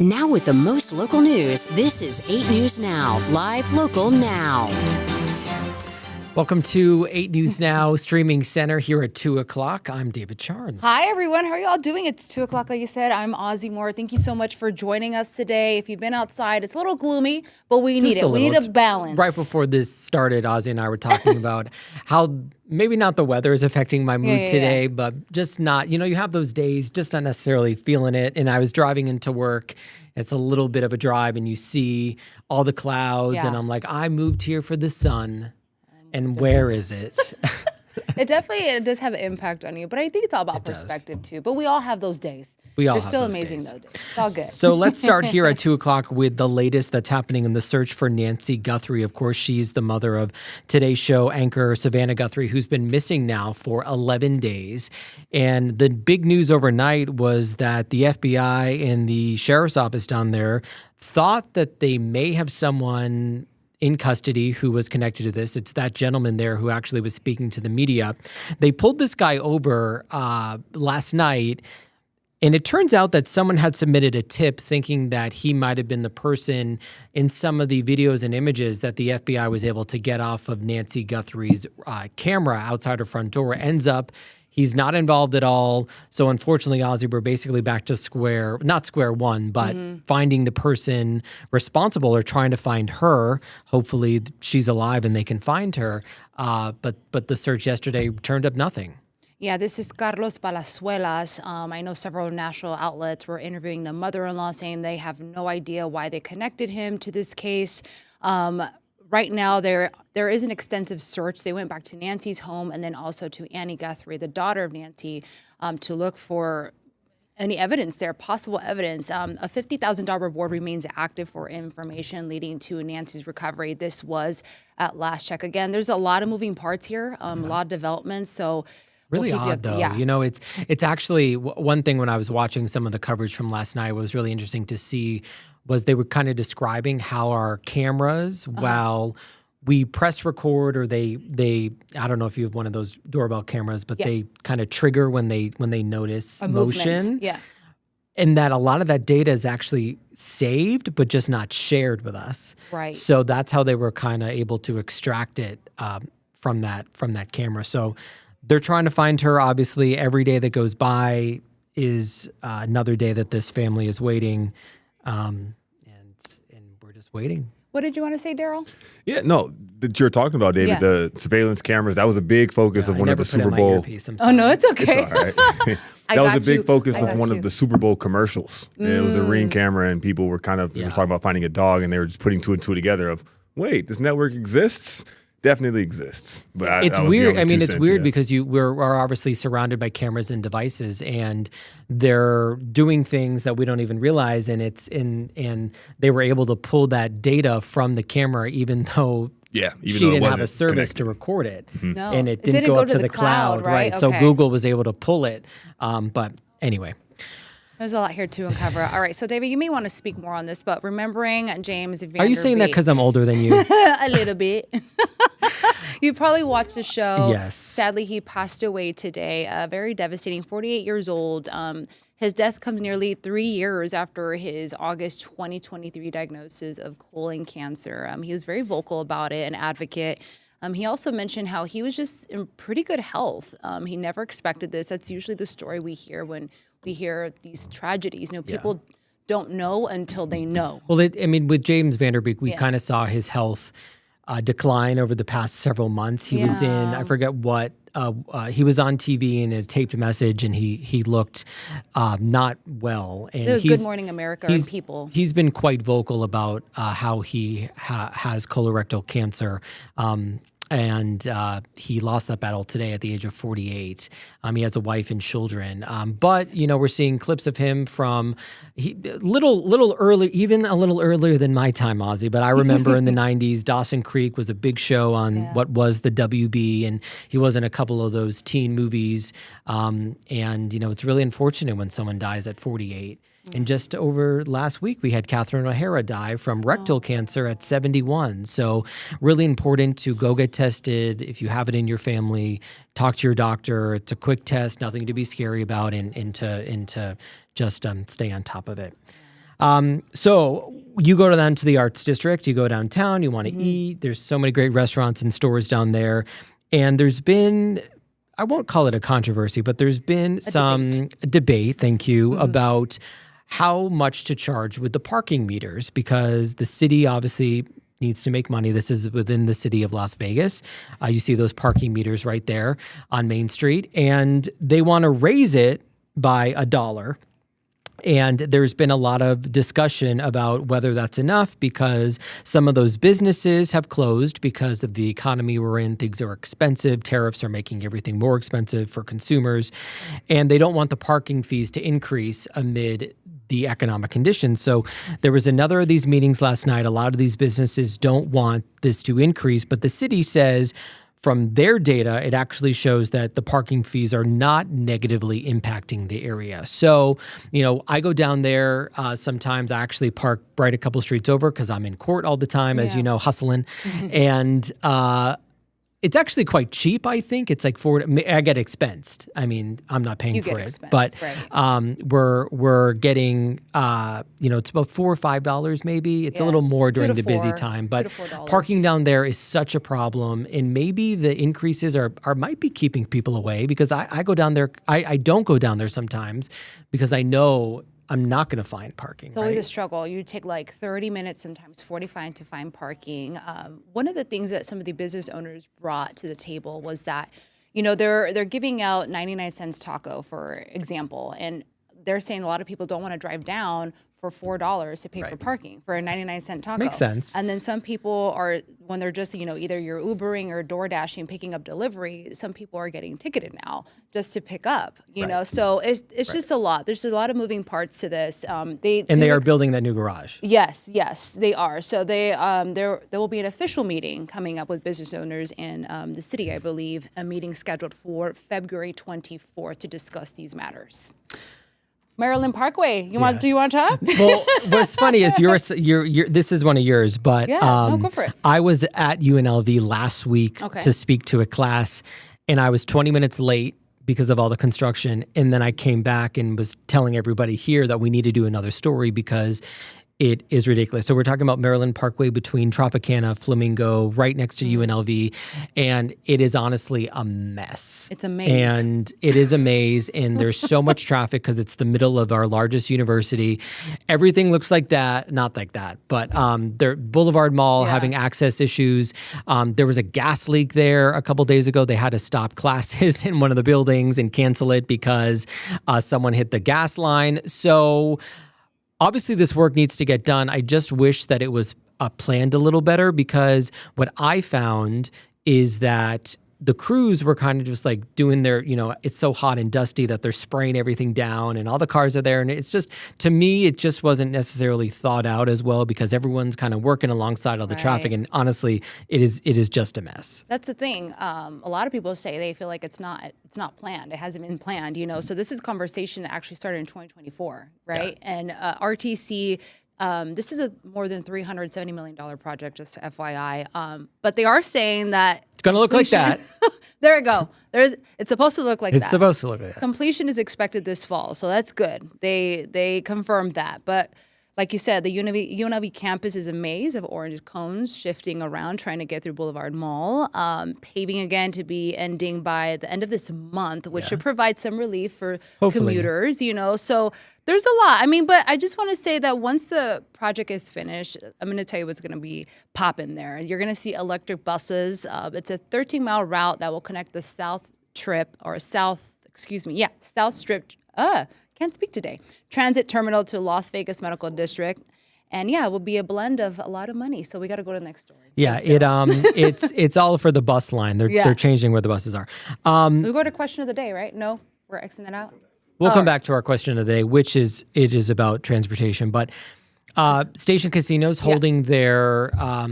Now with the most local news, this is 8 News Now, live local now. Welcome to 8 News Now Streaming Center here at 2 o'clock. I'm David Charnes. Hi, everyone. How are y'all doing? It's 2 o'clock, like you said. I'm Ozzy Mora. Thank you so much for joining us today. If you've been outside, it's a little gloomy, but we need it. We need a balance. Right before this started, Ozzy and I were talking about how maybe not the weather is affecting my mood today, but just not, you have those days, just not necessarily feeling it. And I was driving into work. It's a little bit of a drive and you see all the clouds and I'm like, I moved here for the sun. And where is it? It does have an impact on you, but I think it's all about perspective too. But we all have those days. They're still amazing though. It's all good. So let's start here at 2 o'clock with the latest that's happening in the search for Nancy Guthrie. Of course, she's the mother of Today's Show anchor Savannah Guthrie, who's been missing now for 11 days. And the big news overnight was that the FBI and the sheriff's office down there thought that they may have someone in custody who was connected to this. It's that gentleman there who actually was speaking to the media. They pulled this guy over last night, and it turns out that someone had submitted a tip thinking that he might have been the person in some of the videos and images that the FBI was able to get off of Nancy Guthrie's camera outside her front door. Ends up he's not involved at all. So unfortunately, Ozzy, we're basically back to not square one, but finding the person responsible or trying to find her. Hopefully she's alive and they can find her. But the search yesterday turned up nothing. Yeah, this is Carlos Palazuelas. I know several national outlets were interviewing the mother-in-law saying they have no idea why they connected him to this case. Right now, there is an extensive search. They went back to Nancy's home and then also to Annie Guthrie, the daughter of Nancy, to look for any evidence there, possible evidence. A $50,000 reward remains active for information leading to Nancy's recovery. This was at last check. Again, there's a lot of moving parts here, a lot of developments. So really odd, though. Yeah. It's actually one thing when I was watching some of the coverage from last night was really interesting to see was they were kind of describing how our cameras, while we press record or they I don't know if you have one of those doorbell cameras, but they kind of trigger when they notice motion. Yeah. And that a lot of that data is actually saved, but just not shared with us. Right. So that's how they were kind of able to extract it from that camera. So they're trying to find her. Obviously, every day that goes by is another day that this family is waiting. And we're just waiting. What did you want to say, Daryl? Yeah, no, that you're talking about, David, the surveillance cameras, that was a big focus of one of the Super Bowl. Oh, no, it's okay. It's all right. That was a big focus of one of the Super Bowl commercials. It was a Ring camera, and people were kind of were talking about finding a dog, and they were just putting two and two together of, wait, this network exists? Definitely exists. But it's weird. I mean, it's weird because we're obviously surrounded by cameras and devices, and they're doing things that we don't even realize. And and they were able to pull that data from the camera, even though she didn't have a service to record it, No, and it didn't go up to the cloud, right? So Google was able to pull it. But anyway. There's a lot here to uncover. All right, so David, you may want to speak more on this, but remembering James Vanderbeek. Are you saying that because I'm older than you? A little bit. You probably watched the show. Yes. Sadly, he passed away today. Very devastating, 48 years old. His death comes nearly 3 years after his August 2023 diagnosis of colon cancer. He was very vocal about it, an advocate. He also mentioned how he was just in pretty good health. He never expected this. That's usually the story we hear when we hear these tragedies. People don't know until they know. Well, with James Vanderbeek, we kind of saw his health decline over the past several months. He was in, I forget what, he was on TV in a taped message, and he looked not well. And it was Good Morning America and People. He's been quite vocal about how he has colorectal cancer. And he lost that battle today at the age of 48. He has a wife and children. But, we're seeing clips of him from little early, even a little earlier than my time, Ozzy. But I remember in the 90s, Dawson Creek was a big show on what was the WB. And he was in a couple of those teen movies. And, it's really unfortunate when someone dies at 48. And just over last week, we had Catherine O'Hara die from rectal cancer at 71. So really important to go get tested. If you have it in your family, talk to your doctor. It's a quick test, nothing to be scary about, and to just stay on top of it. So you go down to the Arts District, you go downtown, you want to eat. There's so many great restaurants and stores down there. And there's been, I won't call it a controversy, but there's been some debate, thank you, about how much to charge with the parking meters, because the city obviously needs to make money. This is within the city of Las Vegas. You see those parking meters right there on Main Street, and they want to raise it by $1. And there's been a lot of discussion about whether that's enough, because some of those businesses have closed because of the economy we're in. Things are expensive. Tariffs are making everything more expensive for consumers. And they don't want the parking fees to increase amid the economic conditions. So there was another of these meetings last night. A lot of these businesses don't want this to increase, but the city says from their data, it actually shows that the parking fees are not negatively impacting the area. So, I go down there sometimes. I actually park right a couple streets over because I'm in court all the time, as you know, hustling. And it's actually quite cheap, I think. It's like I get expensed. I mean, I'm not paying for it. But we're getting, it's about $4 or $5 maybe. It's a little more during the busy time. But parking down there is such a problem. And maybe the increases might be keeping people away, because I go down there. I don't go down there sometimes because I know I'm not going to find parking. It's always a struggle. You take like 30 minutes, sometimes 45 to find parking. One of the things that some of the business owners brought to the table was that, they're giving out 99 cents taco, for example, and they're saying a lot of people don't want to drive down for $4 to pay for parking for a 99-cent taco. Makes sense. And then some people are, when they're just, either you're Ubering or DoorDashing, picking up delivery, some people are getting ticketed now just to pick up, you know? So it's just a lot. There's a lot of moving parts to this. They are building that new garage. Yes, they are. So there will be an official meeting coming up with business owners in the city, I believe, a meeting scheduled for February 24th to discuss these matters. Maryland Parkway. Do you want to talk? Well, what's funny is this is one of yours, but go for it. I was at UNLV last week to speak to a class, and I was 20 minutes late because of all the construction. And then I came back and was telling everybody here that we need to do another story because it is ridiculous. So we're talking about Maryland Parkway between Tropicana, Flamingo, right next to UNLV. And it is honestly a mess. It's a maze. And it is a maze. And there's so much traffic because it's the middle of our largest university. Everything looks like that. Not like that. But their Boulevard Mall having access issues. There was a gas leak there a couple days ago. They had to stop classes in one of the buildings and cancel it because someone hit the gas line. So obviously, this work needs to get done. I just wish that it was planned a little better, because what I found is that the crews were kind of just like doing their, it's so hot and dusty that they're spraying everything down and all the cars are there. And it's just, to me, it just wasn't necessarily thought out as well, because everyone's kind of working alongside all the traffic. And honestly, it is just a mess. That's the thing. A lot of people say they feel like it's not planned. It hasn't been planned, So this is a conversation that actually started in 2024, right? Yeah. And RTC, this is a more than $370 million project, just to FYI. But they are saying that it's going to look like that. There we go. It's supposed to look like that. It's supposed to look like that. Completion is expected this fall, so that's good. They confirmed that. But like you said, the UNLV campus is a maze of orange cones shifting around, trying to get through Boulevard Mall. Paving again to be ending by the end of this month, which should provide some relief for commuters, So there's a lot. But I just want to say that once the project is finished, I'm going to tell you what's going to be popping there. You're going to see electric buses. It's a 13-mile route that will connect the South Strip can't speak today. Transit terminal to Las Vegas Medical District. And it will be a blend of a lot of money. So we got to go to the next story. Yeah, it's all for the bus line. They're changing where the buses are. We go to question of the day, right? No, we're Xing that out. We'll come back to our question of the day, which is about transportation. But Station Casinos holding their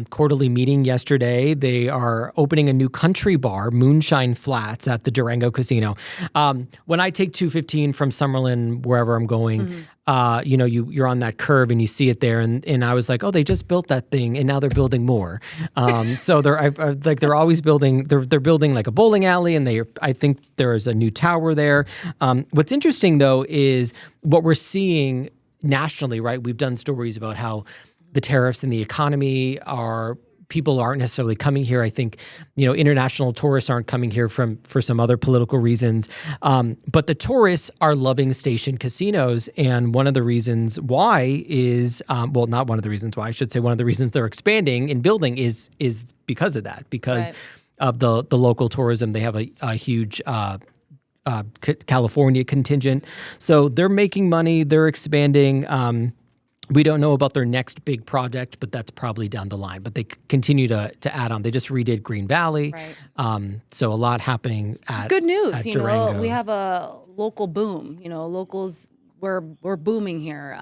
quarterly meeting yesterday. They are opening a new country bar, Moonshine Flats, at the Durango Casino. When I take 215 from Summerlin, wherever I'm going, you're on that curve and you see it there. And I was like, oh, they just built that thing and now they're building more. So they're always building. They're building like a bowling alley, and I think there is a new tower there. What's interesting though is what we're seeing. nationally, right? We've done stories about how the tariffs and the economy people aren't necessarily coming here. I think, international tourists aren't coming here for some other political reasons. But the tourists are loving station casinos. And one of the reasons why is, not one of the reasons why, I should say one of the reasons they're expanding and building is because of that, because of the local tourism. They have a huge California contingent. So they're making money, they're expanding. We don't know about their next big project, but that's probably down the line. But they continue to add on. They just redid Green Valley. Right. So a lot happening it's good news. At Durango. We have a local boom. Locals, we're booming here.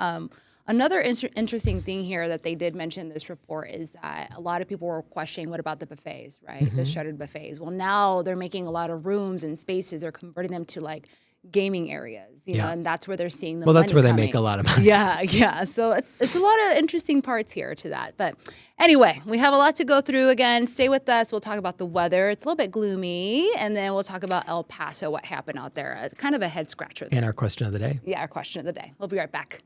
Another interesting thing here that they did mention in this report is that a lot of people were questioning, what about the buffets, right? The shuttered buffets. Well, now they're making a lot of rooms and spaces. They're converting them to like gaming areas, and that's where they're seeing the money that's where coming. they make a lot of money. Yeah. So it's a lot of interesting parts here to that. But anyway, we have a lot to go through. Again, stay with us. We'll talk about the weather. It's a little bit gloomy. And then we'll talk about El Paso, what happened out there. It's kind of a head scratcher there. And our question of the day. Yeah, our question of the day. We'll be right back.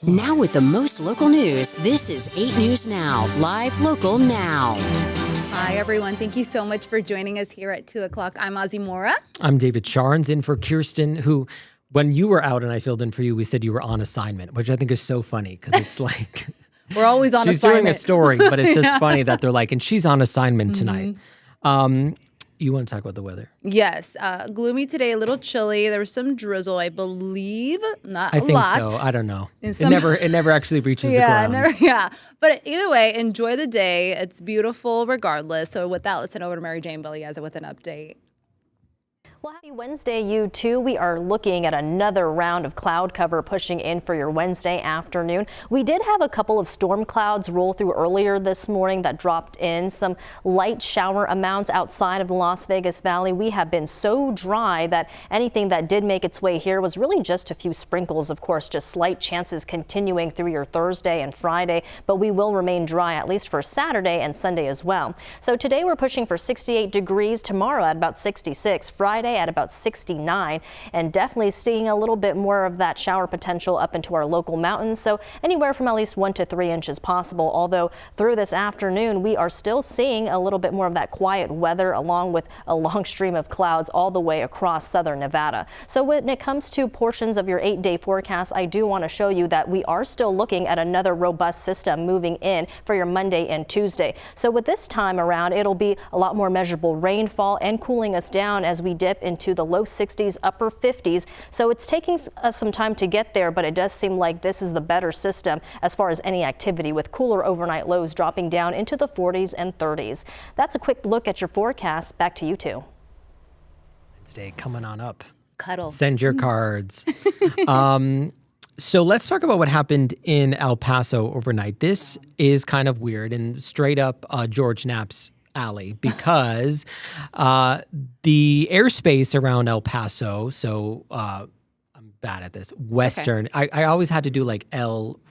Now with the most local news, this is 8 News Now, live local now. Hi, everyone. Thank you so much for joining us here at 2 o'clock. I'm Ozzy Mora. I'm David Charnes, in for Kirsten, who, when you were out and I filled in for you, we said you were on assignment, which I think is so funny because it's like... We're always on she's assignment. She's doing a story, but it's just funny that they're like, and she's on assignment tonight. You want to talk about the weather? Yes. Gloomy today, a little chilly. There was some drizzle, I believe. Not a lot. I think so. I don't know. It never actually reaches the ground. But either way, enjoy the day. It's beautiful regardless. So with that, let's head over to Mary Jane Bellieza with an update. Well, happy Wednesday, you too. We are looking at another round of cloud cover pushing in for your Wednesday afternoon. We did have a couple of storm clouds roll through earlier this morning that dropped in some light shower amounts outside of the Las Vegas Valley. We have been so dry that anything that did make its way here was really just a few sprinkles. Of course, just slight chances continuing through your Thursday and Friday, but we will remain dry at least for Saturday and Sunday as well. So today we're pushing for 68 degrees, tomorrow at about 66, Friday at about 69, and definitely seeing a little bit more of that shower potential up into our local mountains. So anywhere from at least 1 to 3 inches possible. Although through this afternoon, we are still seeing a little bit more of that quiet weather along with a long stream of clouds all the way across southern Nevada. So when it comes to portions of your 8-day forecast, I do want to show you that we are still looking at another robust system moving in for your Monday and Tuesday. So with this time around, it'll be a lot more measurable rainfall and cooling us down as we dip into the low 60s, upper 50s. So it's taking us some time to get there, but it does seem like this is the better system as far as any activity, with cooler overnight lows dropping down into the 40s and 30s. That's a quick look at your forecast. Back to you two. Wednesday coming on up. Cuddle. Send your cards. So let's talk about what happened in El Paso overnight. This is kind of weird and straight up George Knapp's alley, because the airspace around El Paso, so I'm bad at this, Western, okay. I always had to do like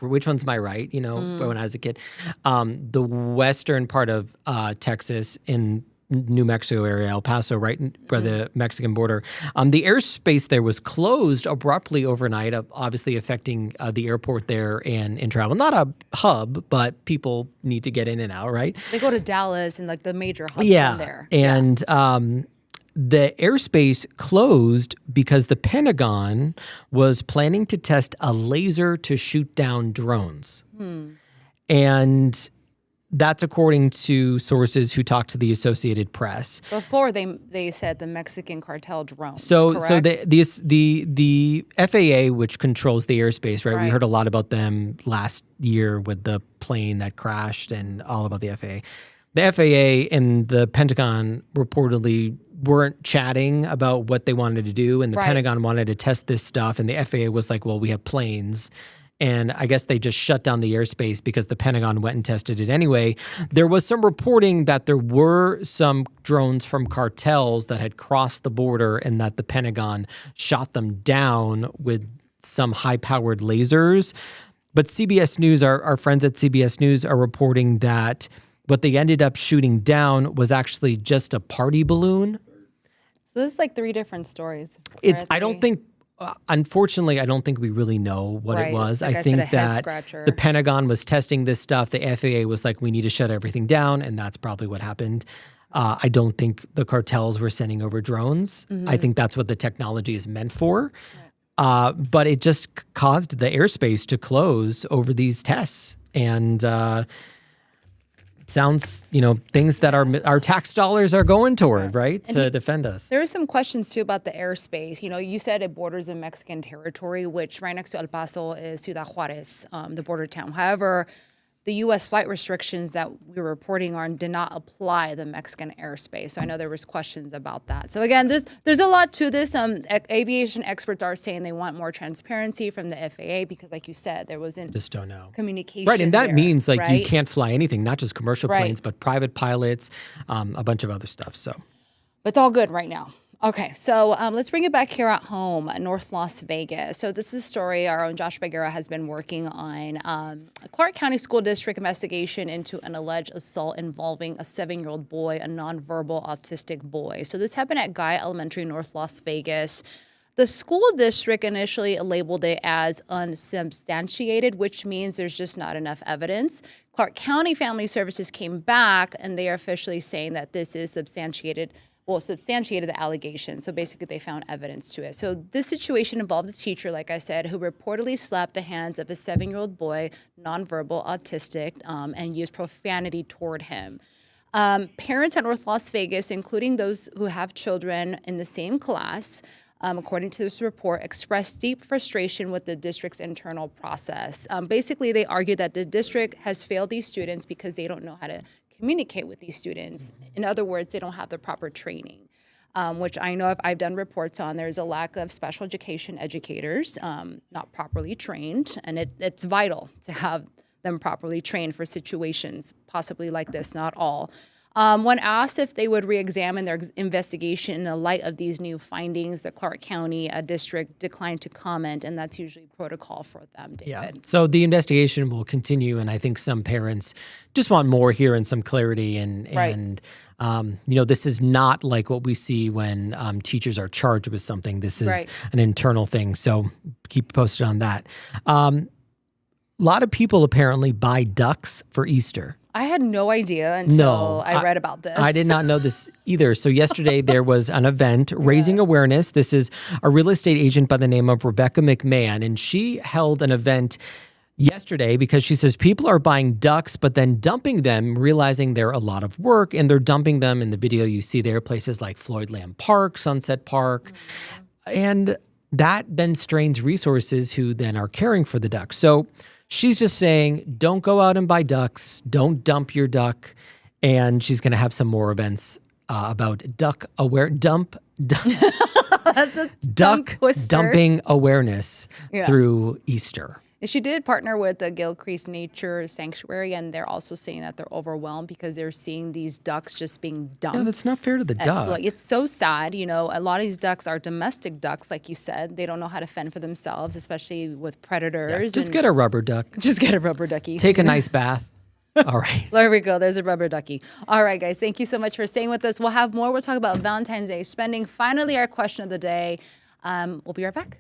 which one's my right, when I was a kid. The western part of Texas in New Mexico area, El Paso, right by the Mexican border. The airspace there was closed abruptly overnight, obviously affecting the airport there and in travel. Not a hub, but people need to get in and out, right? They go to Dallas and like the major hubs from there. And the airspace closed because the Pentagon was planning to test a laser to shoot down drones. And that's according to sources who talked to the Associated Press. Before they said the Mexican cartel drones. So correct? the FAA, which controls the airspace, right? We heard a lot about them last year with the plane that crashed and all about the FAA. The FAA and the Pentagon reportedly weren't chatting about what they wanted to do, and the Pentagon wanted to test this stuff, and the FAA was like, well, we have planes. And I guess they just shut down the airspace because the Pentagon went and tested it anyway. There was some reporting that there were some drones from cartels that had crossed the border and that the Pentagon shot them down with some high-powered lasers. But CBS News, our friends at CBS News are reporting that what they ended up shooting down was actually just a party balloon. So this is like 3 different stories. Unfortunately, I don't think we really know what it was. I think that the Pentagon was testing this stuff. The FAA was like, we need to shut everything down, and that's probably what happened. I don't think the cartels were sending over drones. I think that's what the technology is meant for. But it just caused the airspace to close over these tests. And sounds, things that our tax dollars are going toward, right, to defend us. There are some questions, too, about the airspace. You said it borders in Mexican territory, which right next to El Paso is Ciudad Juarez, the border town. However, the U.S. flight restrictions that we were reporting on did not apply the Mexican airspace. So I know there was questions about that. So again, there's a lot to this. Aviation experts are saying they want more transparency from the FAA because, like you said, there wasn't just don't know communication. Right, and that means you can't fly anything, not just commercial planes, but private pilots, a bunch of other stuff. So, but it's all good right now. Okay, so let's bring it back here at home, North Las Vegas. So this is a story our own Josh Bagheera has been working on. A Clark County School District investigation into an alleged assault involving a 7-year-old boy, a nonverbal autistic boy. So this happened at Guy Elementary, North Las Vegas. The school district initially labeled it as unsubstantiated, which means there's just not enough evidence. Clark County Family Services came back, and they are officially saying that this is substantiated the allegation. So basically they found evidence to it. So this situation involved a teacher, like I said, who reportedly slapped the hands of a 7-year-old boy, nonverbal, autistic, and used profanity toward him. Parents at North Las Vegas, including those who have children in the same class, according to this report, expressed deep frustration with the district's internal process. Basically, they argued that the district has failed these students because they don't know how to communicate with these students. In other words, they don't have the proper training. which I know if I've done reports on, there's a lack of special education educators, not properly trained, and it's vital to have them properly trained for situations possibly like this, not all. When asked if they would re-examine their investigation in the light of these new findings, the Clark County district declined to comment, and that's usually protocol for them, David. Yeah. So the investigation will continue, and I think some parents just want more here and some clarity. And this is not like what we see when teachers are charged with something. This is an internal thing. So keep posted on that. A lot of people apparently buy ducks for Easter. I had no idea until I read about this. I did not know this either. So yesterday there was an event raising awareness. This is a real estate agent by the name of Rebecca McMahon, and she held an event yesterday because she says people are buying ducks but then dumping them, realizing they're a lot of work, and they're dumping them. In the video you see there places like Floyd Lamb Park, Sunset Park, and that then strains resources who then are caring for the ducks. So she's just saying, don't go out and buy ducks. Don't dump your duck. And she's going to have some more events about duck dumping awareness through Easter. She did partner with the Gilcrease Nature Sanctuary, and they're also saying that they're overwhelmed because they're seeing these ducks just being dumped. Yeah, that's not fair to the duck. It's so sad. A lot of these ducks are domestic ducks, like you said. They don't know how to fend for themselves, especially with predators. Yeah, just get a rubber duck. Just get a rubber ducky. Take a nice bath. All right. There we go. There's a rubber ducky. All right, guys. Thank you so much for staying with us. We'll have more. We'll talk about Valentine's Day spending. Finally, our question of the day. We'll be right back.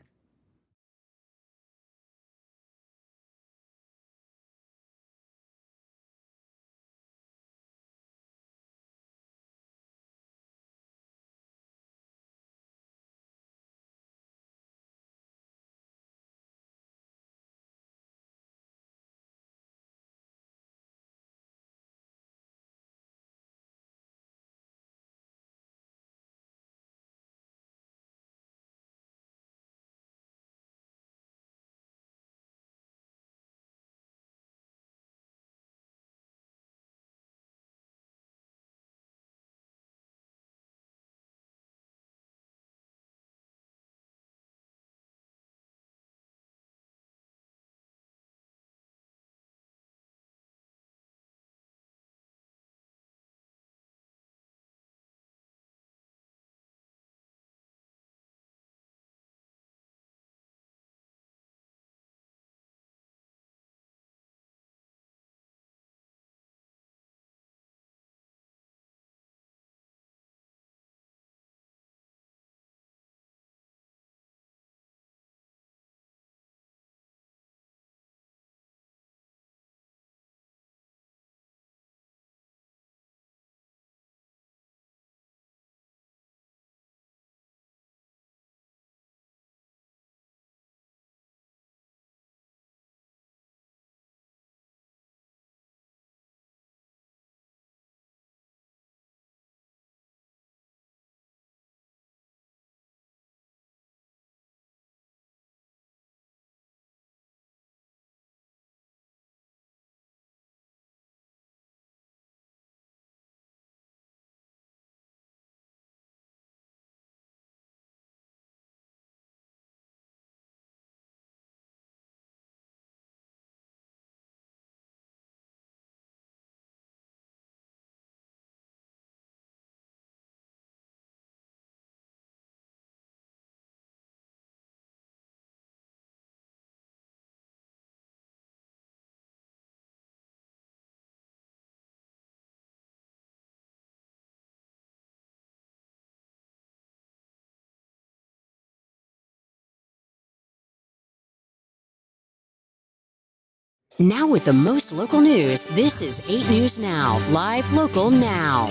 Now with the most local news, this is 8 News Now, live local now.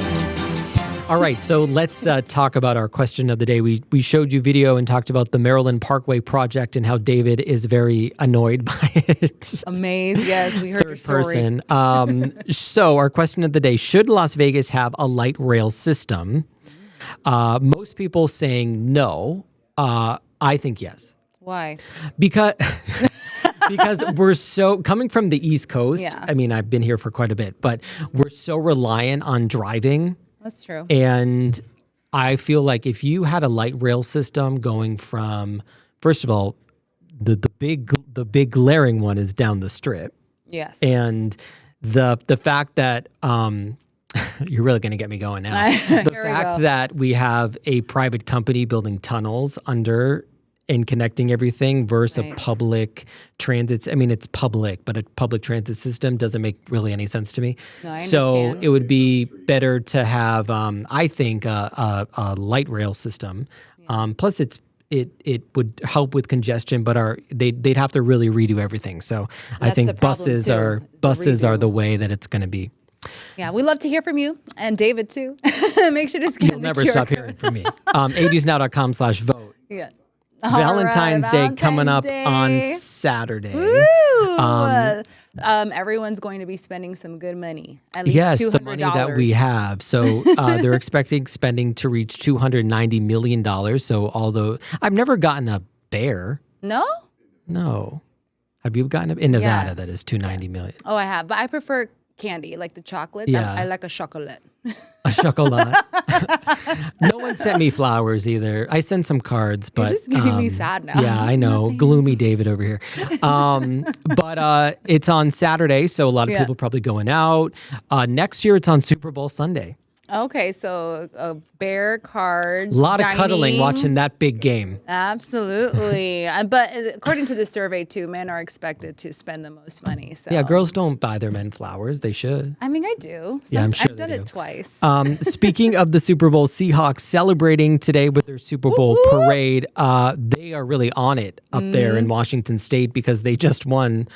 All right, so let's talk about our question of the day. We showed you video and talked about the Maryland Parkway project and how David is very annoyed by it. Amazed, yes, we heard your story. Third person. So our question of the day, should Las Vegas have a light rail system? Most people saying no. I think yes. Why? Because we're so coming from the East Coast. Yeah. I mean, I've been here for quite a bit, but we're so reliant on driving. That's true. And I feel like if you had a light rail system going from, first of all, the big glaring one is down the strip. Yes. And the fact that you're really going to get me going now. The fact that we have a private company building tunnels under and connecting everything versus a public transit. I mean, it's public, but a public transit system doesn't make really any sense to me. No, I so understand. it would be better to have, I think, a light rail system. Plus, it would help with congestion, but they'd have to really redo everything. So I think buses are the way that it's going to be. Yeah, we love to hear from you and David too. Make sure to scan You'll never stop hearing from me. 8newsnow.com/vote. Yeah. Valentine's Day coming up Day. on Saturday. Woo! Everyone's going to be spending some good money. At least $200. The money that we have. So they're expecting spending to reach $290 million. So although I've never gotten a bear. No. Have you gotten in Nevada? That is $290 million. Oh, I have, but I prefer candy, like the chocolates. Yeah. I like a chocolate. A chocolate. No one sent me flowers either. I sent some cards, but you're just getting me sad now. Yeah, I know. Gloomy David over here. But it's on Saturday, so a lot of people probably going out. Next year, it's on Super Bowl Sunday. Okay, so bear cards. A lot of cuddling watching that big game. Absolutely. But according to the survey, too, men are expected to spend the most money. So. Yeah, girls don't buy their men flowers. They should. I mean, I do. Yeah, I'm sure I've done it twice. Speaking of the Super Bowl, Seahawks celebrating today with their Super Bowl parade. They are really on it up there in Washington State because they just won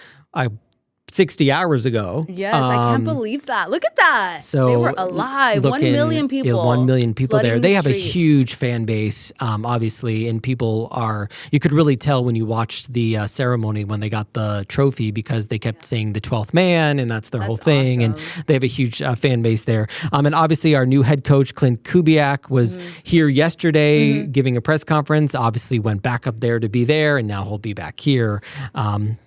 60 hours ago. Yes, I can't believe that. Look at that. So they were alive. 1 million people. Yeah, 1 million people there. They have streets. A huge fan base, obviously, and people are, you could really tell when you watched the ceremony when they got the trophy because they kept saying the 12th man, and that's their whole thing. Awesome. And they have a huge fan base there. And obviously our new head coach, Clint Kubiak, was here yesterday giving a press conference, obviously went back up there to be there, and now he'll be back here.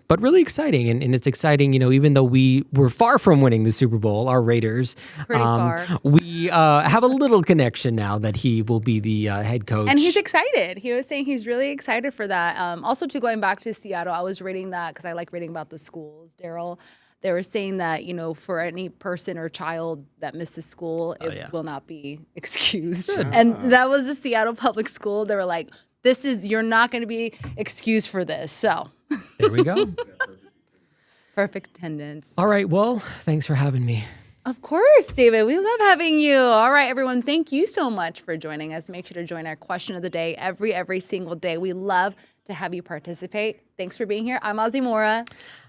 But really exciting. And it's exciting, even though we were far from winning the Super Bowl, our Raiders, pretty far. We have a little connection now that he will be the head coach. And he's excited. He was saying he's really excited for that. Also, going back to Seattle, I was reading that because I like reading about the schools, Daryl. They were saying that, for any person or child that misses school, it will not be excused. Good. And that was the Seattle public school. They were like, you're not going to be excused for this. So there we go. Perfect attendance. All right. Well, thanks for having me. Of course, David. We love having you. All right, everyone. Thank you so much for joining us. Make sure to join our question of the day every single day. We love to have you participate. Thanks for being here. I'm Ozzy Mora.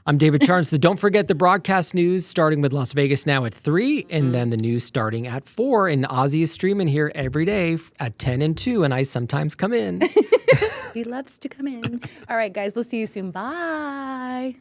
I'm David Charnes. Don't forget the broadcast news starting with Las Vegas now at 3 and then the news starting at 4. And Ozzy is streaming here every day at 10 and 2. And I sometimes come in. He loves to come in. All right, guys. We'll see you soon. Bye.